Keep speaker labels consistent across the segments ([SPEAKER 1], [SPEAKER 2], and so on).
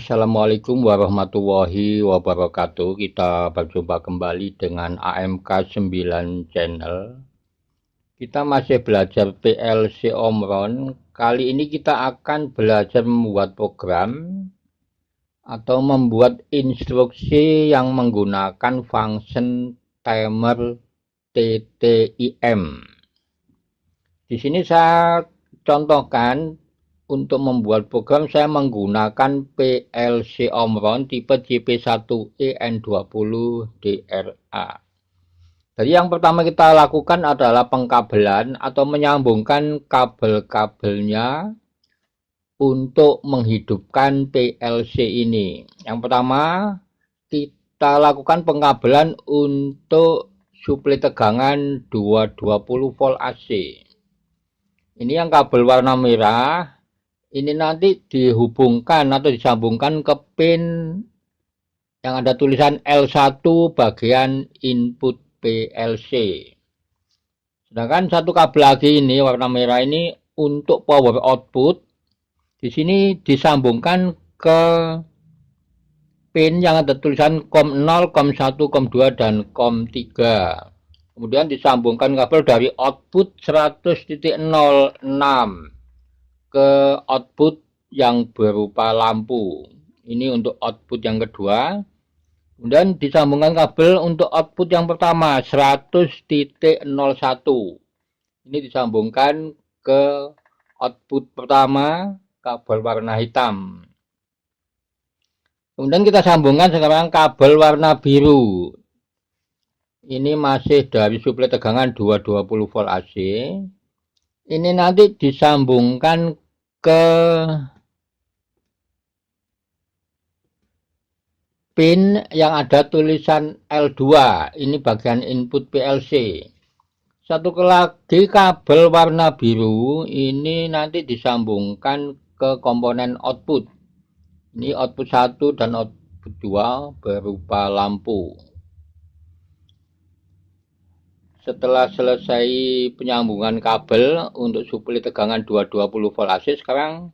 [SPEAKER 1] Assalamualaikum warahmatullahi wabarakatuh. Kita berjumpa kembali dengan AMK 9 Channel. Kita masih belajar PLC Omron. Kali ini kita akan belajar membuat program atau membuat instruksi yang menggunakan function timer TTIM. Di sini saya contohkan. Untuk membuat program saya menggunakan PLC Omron tipe JP1EN20DRA. Jadi yang pertama kita lakukan adalah pengkabelan atau menyambungkan kabel-kabelnya untuk menghidupkan PLC ini. Yang pertama kita lakukan pengkabelan untuk suplai tegangan 220 volt AC. Ini yang kabel warna merah. Ini nanti dihubungkan atau disambungkan ke pin yang ada tulisan L1 bagian input PLC. Sedangkan satu kabel lagi ini warna merah ini untuk power output. Di sini disambungkan ke pin yang ada tulisan COM0, COM1, COM2 dan COM3. Kemudian disambungkan kabel dari output 100.06 ke output yang berupa lampu. Ini untuk output yang kedua. Kemudian disambungkan kabel untuk output yang pertama 100.01. Ini disambungkan ke output pertama kabel warna hitam. Kemudian kita sambungkan sekarang kabel warna biru. Ini masih dari suplai tegangan 220 volt AC. Ini nanti disambungkan ke pin yang ada tulisan L2. Ini bagian input PLC. Satu lagi kabel warna biru ini nanti disambungkan ke komponen output. Ini output 1 dan output 2 berupa lampu. Setelah selesai penyambungan kabel untuk suplai tegangan 220 volt AC, sekarang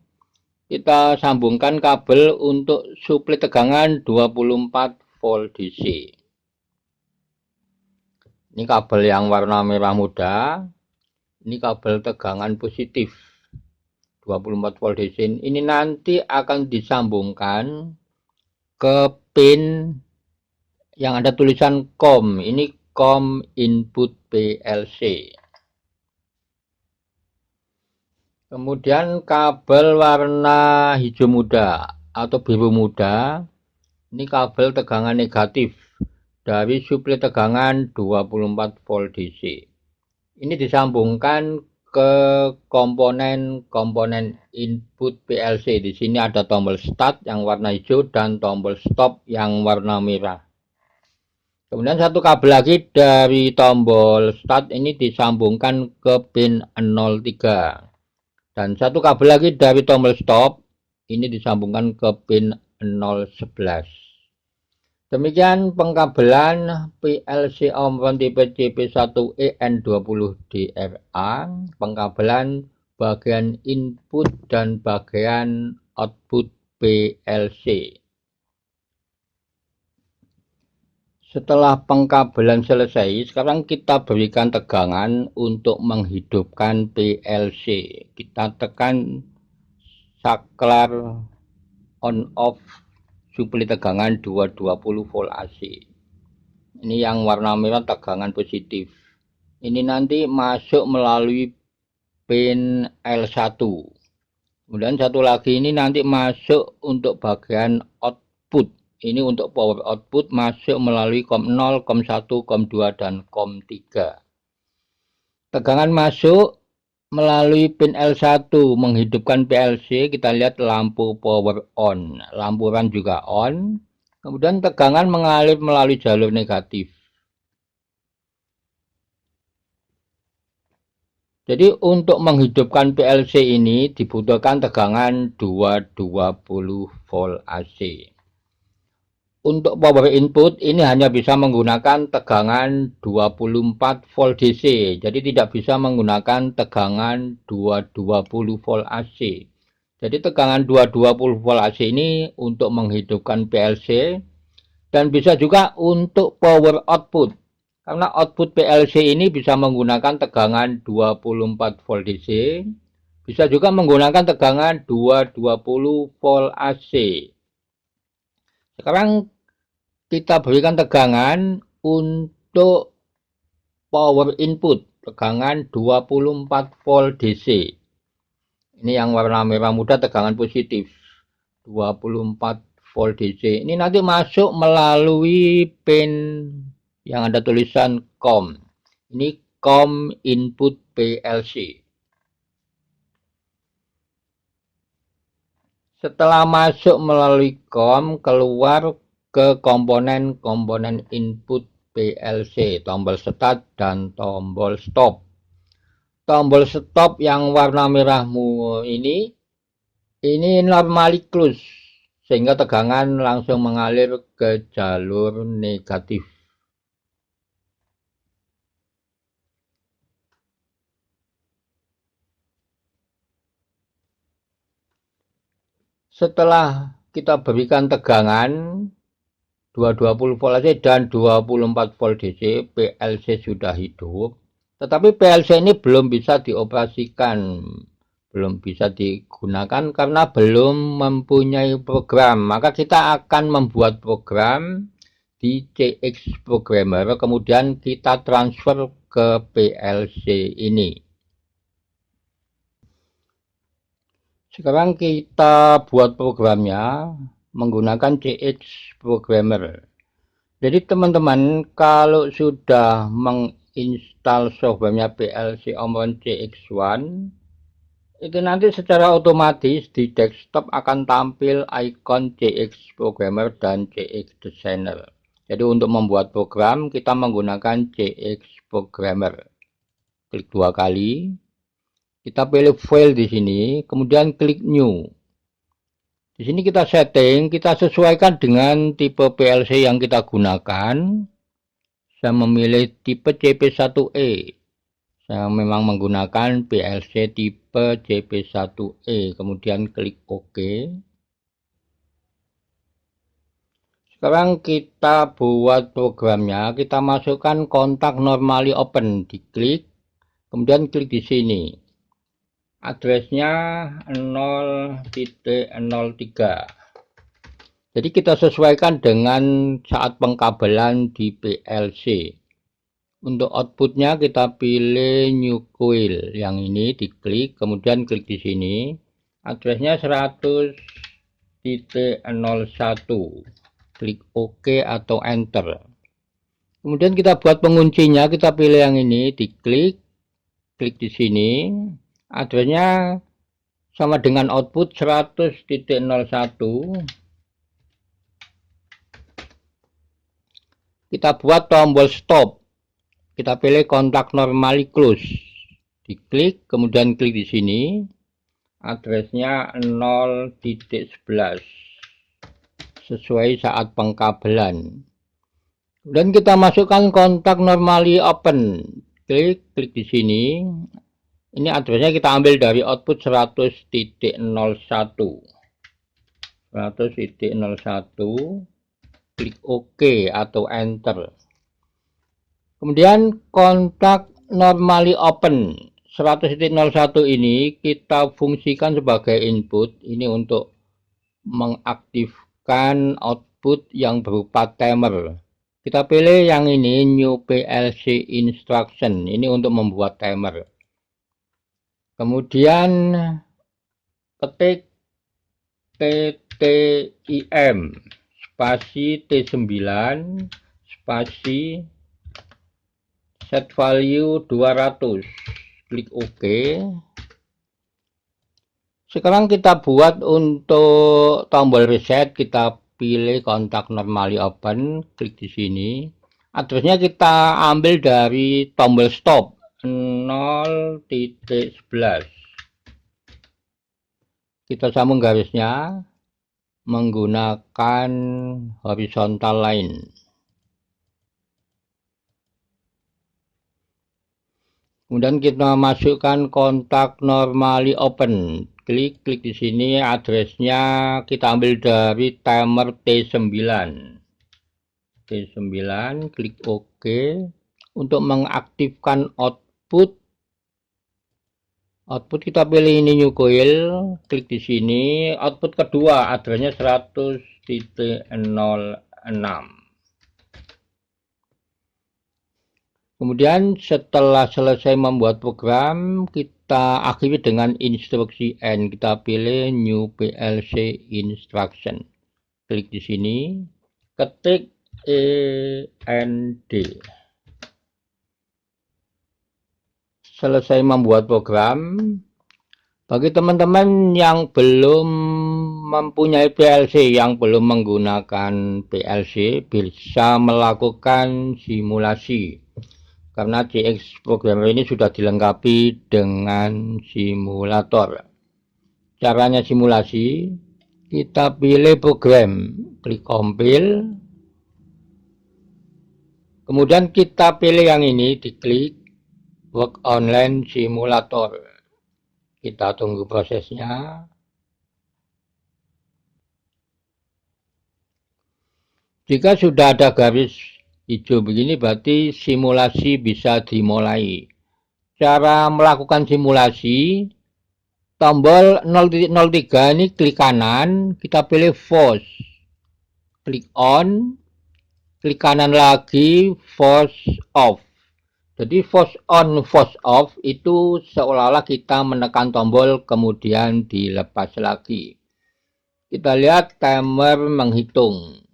[SPEAKER 1] kita sambungkan kabel untuk suplai tegangan 24 volt DC. Ini kabel yang warna merah muda. Ini kabel tegangan positif 24 volt DC. Ini nanti akan disambungkan ke pin yang ada tulisan COM. Ini COM input PLC. Kemudian kabel warna hijau muda atau biru muda. Ini kabel tegangan negatif dari suplai tegangan 24 volt DC. Ini disambungkan ke komponen input PLC. Di sini ada tombol start yang warna hijau dan tombol stop yang warna merah. Kemudian satu kabel lagi dari tombol start ini disambungkan ke pin 03. Dan satu kabel lagi dari tombol stop ini disambungkan ke pin 011. Demikian pengkabelan PLC Omron tipe JP1EN20DRA, pengkabelan bagian input dan bagian output PLC. Setelah pengkabelan selesai, sekarang kita berikan tegangan untuk menghidupkan PLC. Kita tekan saklar on off suplai tegangan 220 volt AC. Ini yang warna merah tegangan positif. Ini nanti masuk melalui pin L1. Kemudian satu lagi ini nanti masuk untuk bagian output. Ini untuk power output masuk melalui COM0, COM1, COM2, dan COM3. Tegangan masuk melalui pin L1 menghidupkan PLC. Kita lihat lampu power on. Lampu run juga on. Kemudian tegangan mengalir melalui jalur negatif. Jadi untuk menghidupkan PLC ini dibutuhkan tegangan 220 volt AC. Untuk power input ini hanya bisa menggunakan tegangan 24 volt DC. Jadi tidak bisa menggunakan tegangan 220 volt AC. Jadi tegangan 220 volt AC ini untuk menghidupkan PLC dan bisa juga untuk power output. Karena output PLC ini bisa menggunakan tegangan 24 volt DC, bisa juga menggunakan tegangan 220 volt AC. Sekarang kita berikan tegangan untuk power input, tegangan 24 volt DC. Ini yang warna merah muda tegangan positif, 24 volt DC. Ini nanti masuk melalui pin yang ada tulisan COM. Ini COM input PLC. Setelah masuk melalui COM, keluar ke komponen-komponen input PLC, tombol start dan tombol stop. Tombol stop yang warna merahmu ini normally close, sehingga tegangan langsung mengalir ke jalur negatif. Setelah kita berikan tegangan 220 volt AC dan 24 volt DC, PLC sudah hidup. Tetapi PLC ini belum bisa dioperasikan, belum bisa digunakan karena belum mempunyai program. Maka kita akan membuat program di CX Programmer, kemudian kita transfer ke PLC ini. Sekarang kita buat programnya menggunakan CX Programmer. Jadi teman-teman, kalau sudah menginstal softwarenya PLC Omron CX1, itu nanti secara otomatis di desktop akan tampil ikon CX Programmer dan CX Designer. Jadi untuk membuat program kita menggunakan CX Programmer. Klik 2 kali, kita pilih file di sini, kemudian klik new. Di sini kita setting, kita sesuaikan dengan tipe PLC yang kita gunakan. Saya memilih tipe CP1E. Saya memang menggunakan PLC tipe CP1E. Kemudian klik OK. Sekarang kita buat programnya. Kita masukkan kontak normally open. Diklik. Kemudian klik di sini. Addressnya 0.03. Jadi kita sesuaikan dengan saat pengkabelan di PLC. Untuk outputnya kita pilih new coil. Yang ini diklik, kemudian klik di sini. Addressnya 100.01. Klik OK atau enter. Kemudian kita buat penguncinya, kita pilih yang ini, diklik, klik di sini. Addressnya sama dengan output 100.01. Kita buat tombol stop. Kita pilih kontak normally close. Diklik, kemudian klik di sini. Addressnya 0.11. Sesuai saat pengkabelan. Dan kita masukkan kontak normally open. Klik di sini. Ini addressnya kita ambil dari output 100.01. 100.01. Klik OK atau enter. Kemudian kontak normally open 100.01 ini kita fungsikan sebagai input. Ini untuk mengaktifkan output yang berupa timer. Kita pilih yang ini, new PLC instruction. Ini untuk membuat timer. Kemudian ketik TTIM spasi T9 spasi set value 200. Klik OK. Sekarang kita buat untuk tombol reset, kita pilih kontak normally open, klik di sini. Addressnya kita ambil dari tombol stop 0.11. Kita sambung garisnya menggunakan horizontal line. Kemudian kita masukkan kontak normally open. diklik, klik di sini addressnya kita ambil dari timer T9. T9, klik OK. Untuk mengaktifkan output kita pilih ini new coil, klik di sini. Output kedua addressnya 100.06. Kemudian setelah selesai membuat program, kita akhiri dengan instruksi N. Kita pilih New PLC Instruction. Klik di sini, ketik END. Selesai membuat program. Bagi teman-teman yang belum mempunyai PLC, yang belum menggunakan PLC, bisa melakukan simulasi. Karena CX Programmer ini sudah dilengkapi dengan simulator. Caranya simulasi, kita pilih program, klik compile. Kemudian kita pilih yang ini, diklik Work Online Simulator. Kita tunggu prosesnya. Jika sudah ada garis hijau begini, berarti simulasi bisa dimulai. Cara melakukan simulasi, tombol 0.03 ini klik kanan, kita pilih force, klik on, klik kanan lagi, force off. Jadi force on, force off itu seolah-olah kita menekan tombol kemudian dilepas lagi. Kita lihat timer menghitung.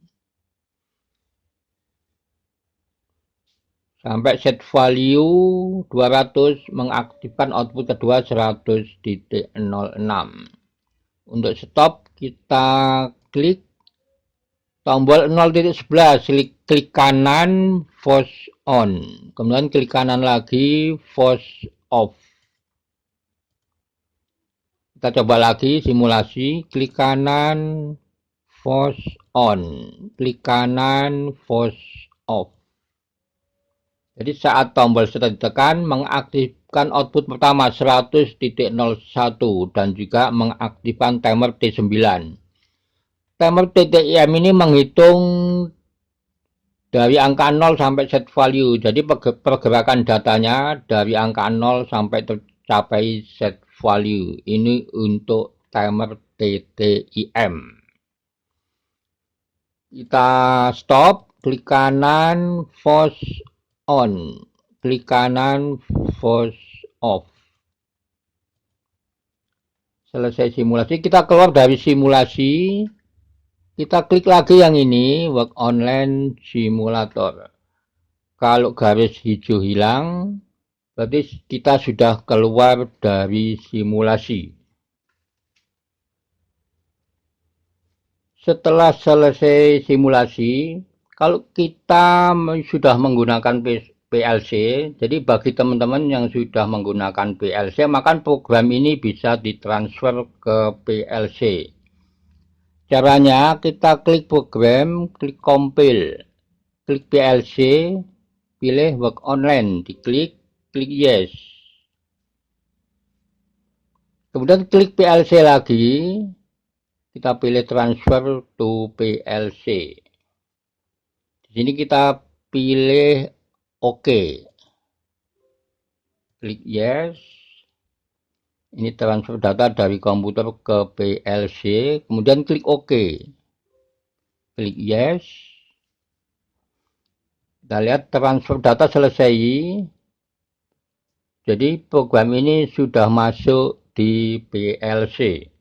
[SPEAKER 1] Sampai set value 200 mengaktifkan output kedua 100.06. Untuk stop kita klik tombol 0.11, klik kanan force on, kemudian klik kanan lagi force off. Kita coba lagi simulasi, klik kanan force on, klik kanan force off. Jadi saat tombol start ditekan mengaktifkan output pertama 100.01 dan juga mengaktifkan timer T9. Timer TTIM ini menghitung dari angka 0 sampai set value. Jadi pergerakan datanya dari angka 0 sampai tercapai set value. Ini untuk timer TTIM. Kita stop, klik kanan force on, klik kanan force off. Selesai simulasi, kita keluar dari simulasi, kita klik lagi yang ini, Work Online Simulator. Kalau garis hijau hilang, berarti kita sudah keluar dari simulasi. Setelah selesai simulasi, kalau kita sudah menggunakan PLC, jadi bagi teman-teman yang sudah menggunakan PLC, maka program ini bisa ditransfer ke PLC. Caranya kita klik program, klik compile, klik PLC, pilih work online, diklik, klik yes. Kemudian klik PLC lagi, kita pilih transfer to PLC. Di sini kita pilih OK. Klik yes. Ini transfer data dari komputer ke PLC. Kemudian klik OK. Klik yes. Kita lihat transfer data selesai. Jadi program ini sudah masuk di PLC.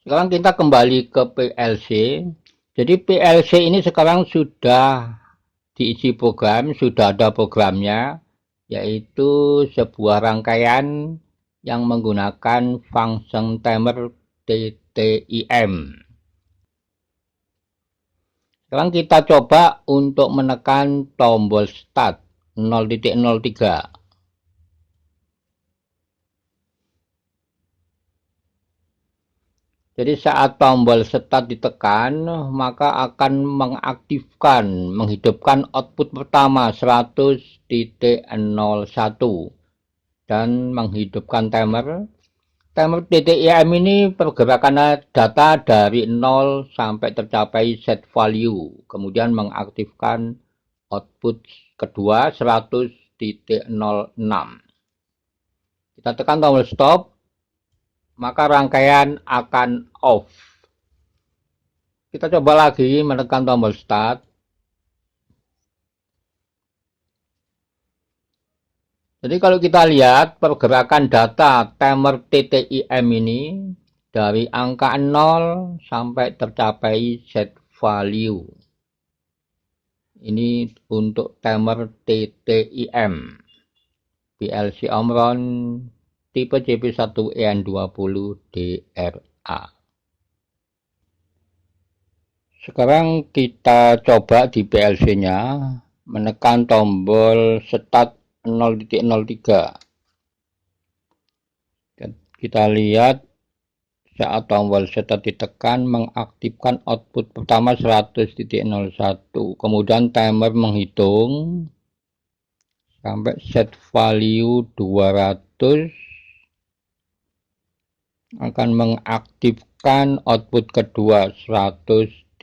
[SPEAKER 1] Sekarang kita kembali ke PLC. Jadi PLC ini sekarang sudah diisi program, sudah ada programnya, yaitu sebuah rangkaian yang menggunakan function timer TTIM. Sekarang kita coba untuk menekan tombol start 0.03. Jadi saat tombol start ditekan, maka akan menghidupkan output pertama 100.01 dan menghidupkan timer. Timer TTIM ini pergerakan data dari 0 sampai tercapai set value, kemudian mengaktifkan output kedua 100.06. Kita tekan tombol stop, maka rangkaian akan off. Kita coba lagi menekan tombol start. Jadi kalau kita lihat pergerakan data timer TTIM ini dari angka 0 sampai tercapai set value. Ini untuk timer TTIM PLC Omron tipe CP1EN20DRA. Sekarang kita coba di PLC-nya menekan tombol start 0.03. Kita lihat saat tombol start ditekan mengaktifkan output pertama 100.01. Kemudian timer menghitung sampai set value 200, akan mengaktifkan output kedua 100.06.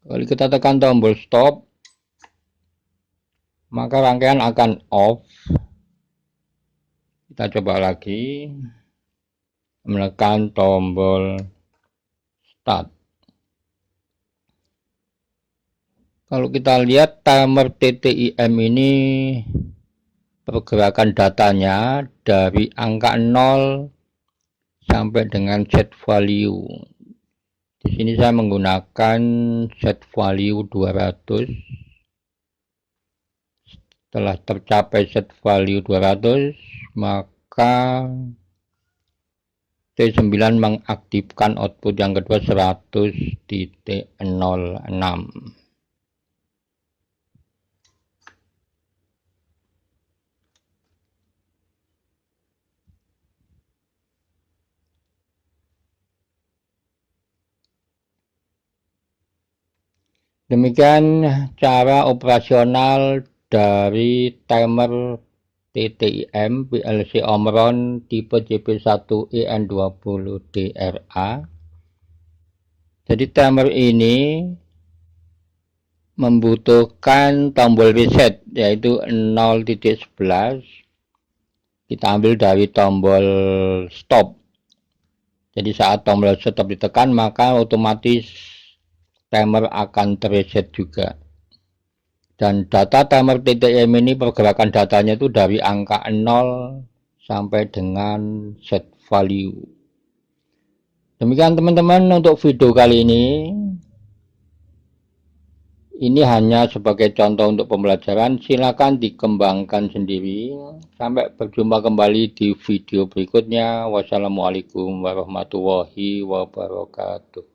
[SPEAKER 1] Kalau kita tekan tombol stop, maka rangkaian akan off. Kita coba lagi menekan tombol start. Kalau kita lihat timer TTIM ini pergerakan datanya dari angka 0 sampai dengan set value. Di sini saya menggunakan set value 200. Setelah tercapai set value 200, maka T9 mengaktifkan output yang kedua 100.06. Demikian cara operasional dari timer TTIM PLC Omron tipe CP1EN20DRA. Jadi timer ini membutuhkan tombol reset yaitu 0.11. Kita ambil dari tombol stop. Jadi saat tombol stop ditekan maka otomatis timer akan terreset juga. Dan data timer TTIM ini pergerakan datanya itu dari angka 0 sampai dengan set value. Demikian teman-teman untuk video kali ini. Ini hanya sebagai contoh untuk pembelajaran. Silakan dikembangkan sendiri. Sampai berjumpa kembali di video berikutnya. Wassalamualaikum warahmatullahi wabarakatuh.